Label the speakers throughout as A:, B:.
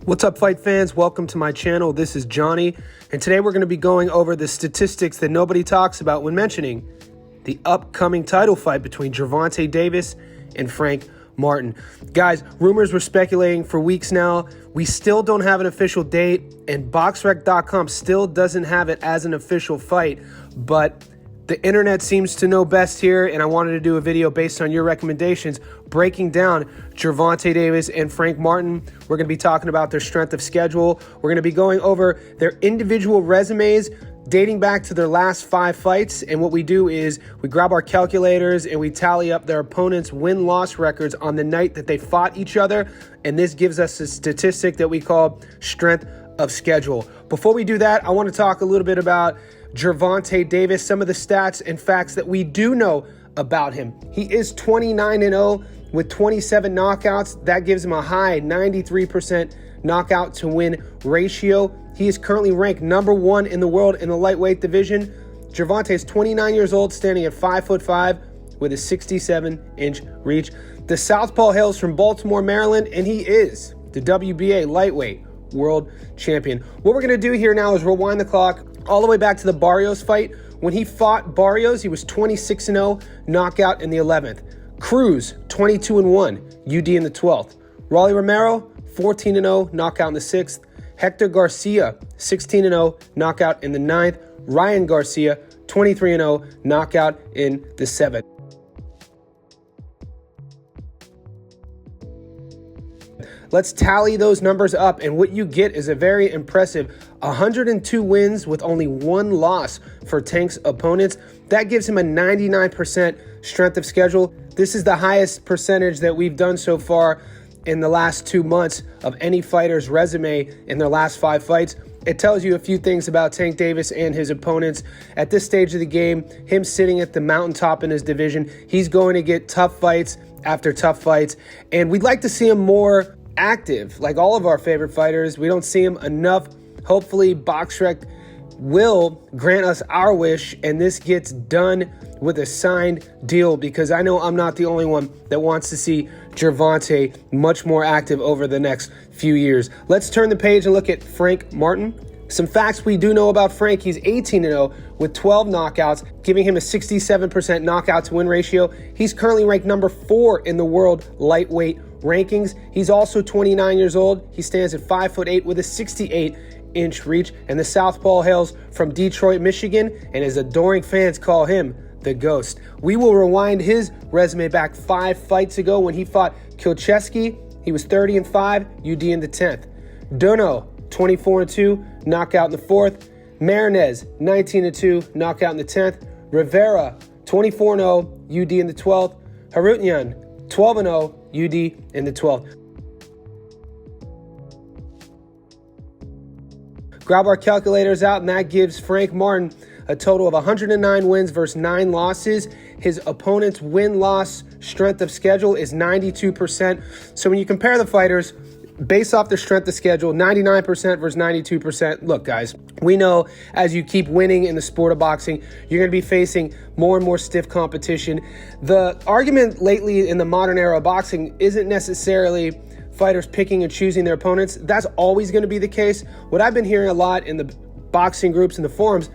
A: What's up, fight fans? Welcome to my channel. This is Johnny, and today we're going to be going over the statistics that nobody talks about when mentioning the upcoming title fight between Gervonta Davis and Frank Martin. Guys, rumors were speculating for weeks now. We still don't have an official date, and BoxRec.com still doesn't have it as an official fight, but the internet seems to know best here, and I wanted to do a video based on your recommendations breaking down Gervonta Davis and Frank Martin. We're going to be talking about their strength of schedule. We're going to be going over their individual resumes dating back to their last 5 fights. And what we do is we grab our calculators and we tally up their opponents' win-loss records on the night that they fought each other. And this gives us a statistic that we call strength of schedule. Before we do that, I want to talk a little bit about Gervonta Davis, some of the stats and facts that we do know about him. He is 29-0 with 27 knockouts. That gives him a high 93% knockout to win ratio. He is currently ranked number 1 in the world in the lightweight division. Gervonta is 29 years old, standing at 5'5" with a 67-inch reach. The southpaw hails from Baltimore, Maryland, and he is the WBA lightweight world champion. What we're going to do here now is rewind the clock all the way back to the Barrios fight. When he fought Barrios, he was 26-0, knockout in the 11th. Cruz, 22-1, UD in the 12th. Rolly Romero, 14-0, knockout in the 6th. Hector Garcia, 16-0, knockout in the 9th. Ryan Garcia, 23-0, knockout in the 7th. Let's tally those numbers up, and what you get is a very impressive 102 wins with only 1 loss for Tank's opponents. That gives him a 99% strength of schedule. This is the highest percentage that we've done so far in the last 2 months of any fighter's resume in their last 5 fights. It tells you a few things about Tank Davis and his opponents. At this stage of the game, him sitting at the mountaintop in his division, he's going to get tough fights after tough fights, and we'd like to see him more active, like all of our favorite fighters. We don't see him enough. Hopefully BoxRec will grant us our wish and this gets done with a signed deal, because I know I'm not the only one that wants to see Gervonta much more active over the next few years. Let's turn the page and look at Frank Martin. Some facts we do know about Frank: he's 18-0 with 12 knockouts, giving him a 67% knockout to win ratio. He's currently ranked number 4 in the world lightweight rankings. He's also 29 years old. He stands at 5'8" with a 68-inch reach, and the southpaw hails from Detroit, Michigan, and his adoring fans call him the Ghost. We will rewind his resume back 5 fights ago when he fought Kilcheski. He was 30-5, UD in the 10th. Dono, 24-2, knockout in the 4th. Marinez, 19-2, knockout in the 10th. Rivera, 24-0, UD in the 12th. Harutyan, 12-0, UD in the 12th. Grab our calculators out, and that gives Frank Martin a total of 109 wins versus 9 losses. His opponent's win-loss strength of schedule is 92%. So when you compare the fighters based off their strength of schedule, 99% versus 92%. Look, guys, we know as you keep winning in the sport of boxing, you're going to be facing more and more stiff competition. The argument lately in the modern era of boxing isn't necessarily fighters picking and choosing their opponents. That's always going to be the case. What I've been hearing a lot in the boxing groups and the forums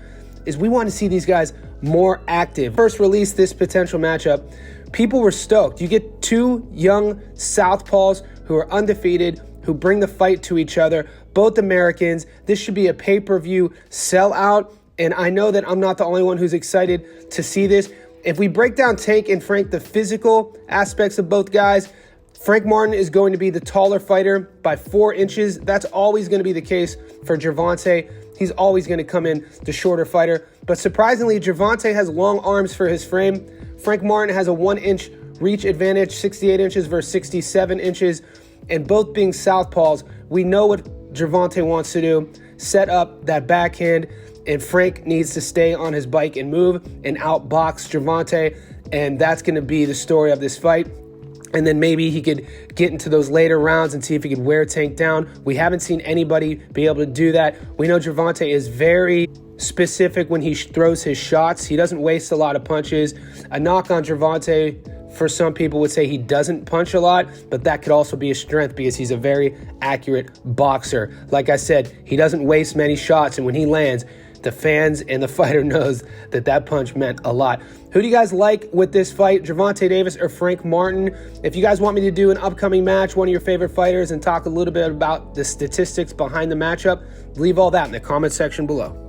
A: is we want to see these guys more active. First released this potential matchup, people were stoked. You get 2 young southpaws who are undefeated, who bring the fight to each other, both Americans. This should be a pay-per-view sellout, and I know that I'm not the only one who's excited to see this. If we break down Tank and Frank, the physical aspects of both guys, Frank Martin is going to be the taller fighter by 4 inches. That's always going to be the case for Gervonta. He's always going to come in the shorter fighter. But surprisingly, Gervonta has long arms for his frame. Frank Martin has a 1-inch reach advantage, 68 inches versus 67 inches. And both being southpaws, we know what Gervonta wants to do: set up that backhand, and Frank needs to stay on his bike and move and outbox Gervonta, and that's going to be the story of this fight. And then maybe he could get into those later rounds and see if he could wear Tank down. We haven't seen anybody be able to do that. We know Gervonta is very specific when he throws his shots. He doesn't waste a lot of punches. A knock on Gervonta for some people would say he doesn't punch a lot, but that could also be a strength because he's a very accurate boxer. Like I said, he doesn't waste many shots, and when he lands, the fans and the fighter knows that that punch meant a lot. Who do you guys like with this fight, Gervonta Davis or Frank Martin? If you guys want me to do an upcoming match, one of your favorite fighters, and talk a little bit about the statistics behind the matchup, leave all that in the comment section below.